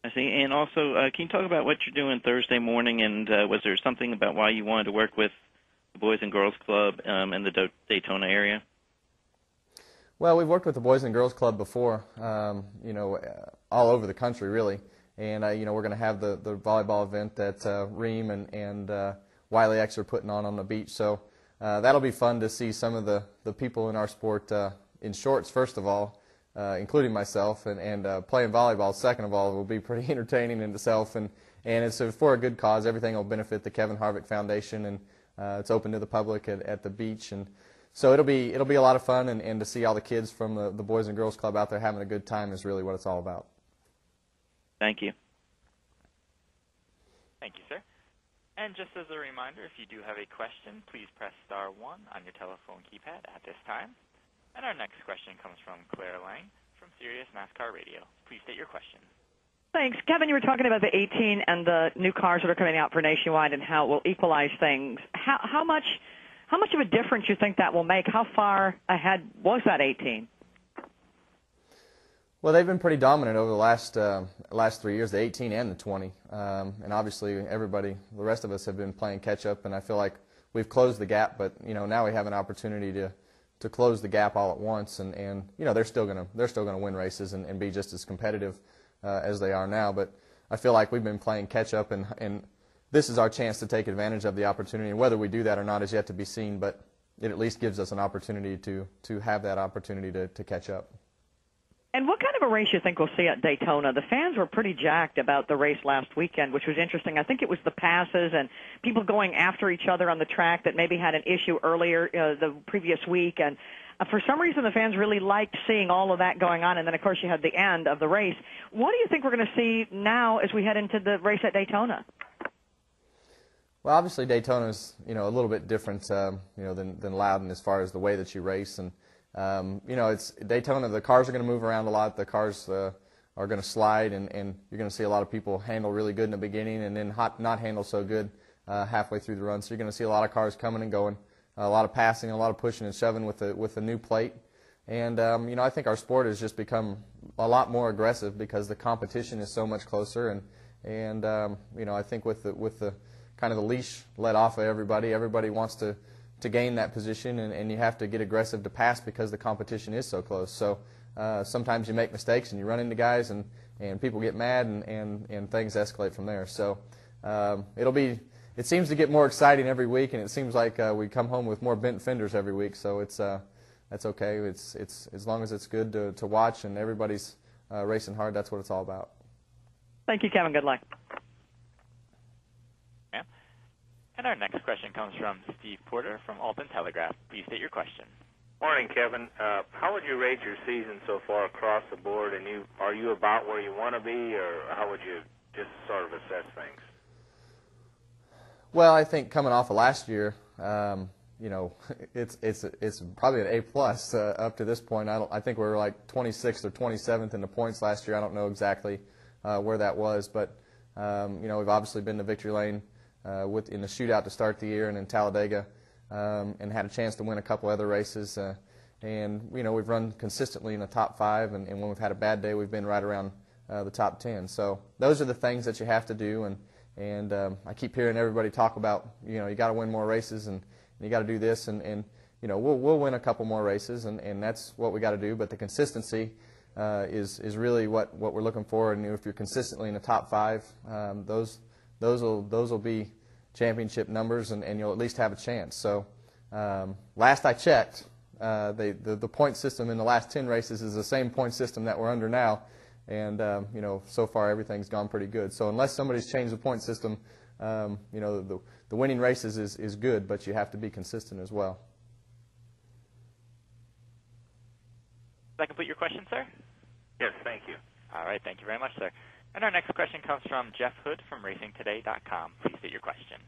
I see. And also, can you talk about what you're doing Thursday morning, and was there something about why you wanted to work with the Boys and Girls Club in the Daytona area? Well, we've worked with the Boys and Girls Club before, all over the country, really. And, we're going to have the volleyball event that Ream and Wiley X are putting on the beach. So that'll be fun to see some of the people in our sport in shorts, first of all, including myself, and playing volleyball, second of all, will be pretty entertaining in itself. And it's for a good cause. Everything will benefit the Kevin Harvick Foundation, and it's open to the public at the beach. And so it'll be a lot of fun, and to see all the kids from the Boys and Girls Club out there having a good time is really what it's all about. Thank you. Thank you, sir. And just as a reminder, if you do have a question, please press star 1 on your telephone keypad at this time. And our next question comes from Claire Lang from Sirius NASCAR Radio. Please state your question. Thanks. Kevin, you were talking about the 18 and the new cars that are coming out for Nationwide and how it will equalize things. How much of a difference you think that will make? How far ahead was that 18? Well, they've been pretty dominant over the last 3 years, the 18 and the 20. And obviously the rest of us have been playing catch up, and I feel like we've closed the gap, but now we have an opportunity to close the gap all at once, and they're still gonna win races and be just as competitive as they are now. But I feel like we've been playing catch up, and this is our chance to take advantage of the opportunity. And whether we do that or not is yet to be seen, but it at least gives us an opportunity to have that opportunity to catch up. And what kind of a race you think we'll see at Daytona? The fans were pretty jacked about the race last weekend, which was interesting. I think it was the passes and people going after each other on the track that maybe had an issue earlier the previous week. And for some reason, the fans really liked seeing all of that going on. And then, of course, you had the end of the race. What do you think we're going to see now as we head into the race at Daytona? Well, obviously Daytona's a little bit different than Loudon as far as the way that you race, and it's Daytona. The cars are going to move around a lot. The cars are going to slide, and you're going to see a lot of people handle really good in the beginning, and then not handle so good halfway through the run. So you're going to see a lot of cars coming and going, a lot of passing, a lot of pushing and shoving with the new plate. And I think our sport has just become a lot more aggressive because the competition is so much closer, and I think with the kind of the leash let off of everybody wants to gain that position, and you have to get aggressive to pass because the competition is so close. So sometimes you make mistakes and you run into guys, and people get mad, and things escalate from there. So it seems to get more exciting every week, and it seems like we come home with more bent fenders every week. So that's okay. It's as long as it's good to watch and everybody's racing hard, that's what it's all about. Thank you, Kevin. Good luck. And our next question comes from Steve Porter from Alton Telegraph. Please state your question. Morning, Kevin. How would you rate your season so far across the board? And are you about where you want to be, or how would you just sort of assess things? Well, I think coming off of last year, it's probably an A+ up to this point. I think we were like 26th or 27th in the points last year. I don't know exactly where that was, but we've obviously been to victory lane in the shootout to start the year, and in Talladega, and had a chance to win a couple other races. And we've run consistently in the top 5, and when we've had a bad day, we've been right around the top 10. So those are the things that you have to do. And I keep hearing everybody talk about you got to win more races, and you got to do this, and we'll win a couple more races, and that's what we got to do. But the consistency is really what we're looking for. And if you're consistently in the top 5, those will be championship numbers, and you'll at least have a chance. So last I checked, the point system in the last 10 races is the same point system that we're under now, and so far everything's gone pretty good. So unless somebody's changed the point system, the winning races is good, but you have to be consistent as well. Does that complete your question, sir? Yes, thank you. All right, thank you very much, sir. And our next question comes from Jeff Hood from RacingToday.com. Please state your question.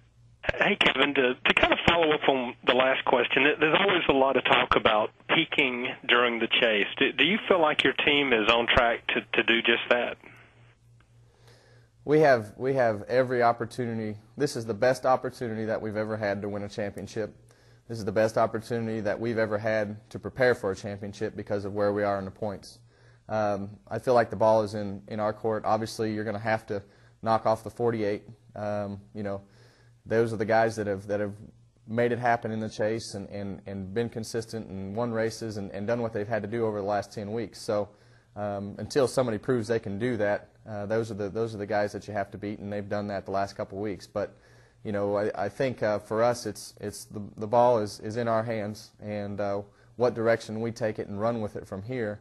Hey, Kevin, to kind of follow up on the last question, there's always a lot of talk about peaking during the chase. Do you feel like your team is on track to do just that? We have every opportunity. This is the best opportunity that we've ever had to win a championship. This is the best opportunity that we've ever had to prepare for a championship because of where we are in the points. I feel like the ball is in our court. Obviously, you're going to have to knock off the 48. Those are the guys that have made it happen in the chase and been consistent and won races and done what they've had to do over the last 10 weeks. So until somebody proves they can do that, those are the guys that you have to beat, and they've done that the last couple of weeks. But I think for us, it's the ball is in our hands, and what direction we take it and run with it from here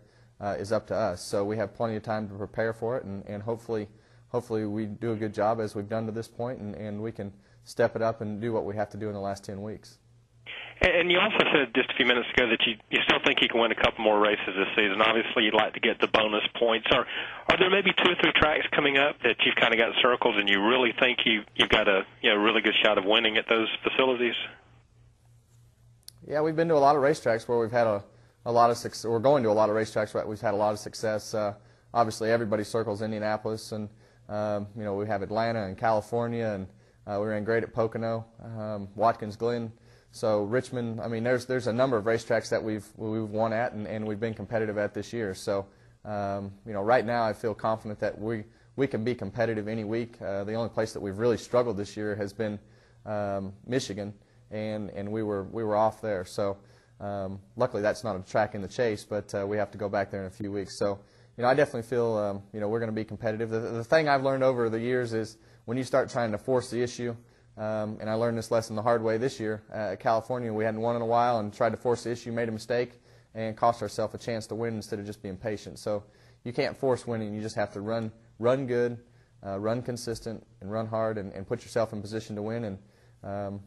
is up to us. So we have plenty of time to prepare for it, and hopefully we do a good job as we've done to this point, and we can step it up and do what we have to do in the last 10 weeks. And you also said just a few minutes ago that you still think you can win a couple more races this season. Obviously, you'd like to get the bonus points. Are there maybe 2 or 3 tracks coming up that you've kind of got circled and you really think you've got a really good shot of winning at those facilities? Yeah, we've been to a lot of racetracks where we've had a lot of success. We're going to a lot of racetracks where we've had a lot of success. Obviously, everybody circles Indianapolis, and we have Atlanta and California, and we ran great at Pocono, Watkins Glen. So Richmond, I mean, there's a number of racetracks that we've won at and we've been competitive at this year. So, right now I feel confident that we can be competitive any week. The only place that we've really struggled this year has been Michigan, and we were off there. So, luckily that's not a track in the chase, but we have to go back there in a few weeks. So, I definitely feel we're going to be competitive. The thing I've learned over the years is when you start trying to force the issue. And I learned this lesson the hard way this year. At California, we hadn't won in a while and tried to force the issue, made a mistake, and cost ourselves a chance to win instead of just being patient. So you can't force winning. You just have to run good, run consistent, and run hard, and put yourself in position to win. And,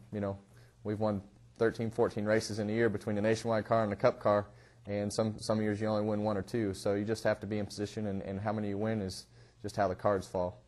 we've won 13, 14 races in a year between the Nationwide car and the Cup car, and some years you only win 1 or 2. So you just have to be in position, and how many you win is just how the cards fall.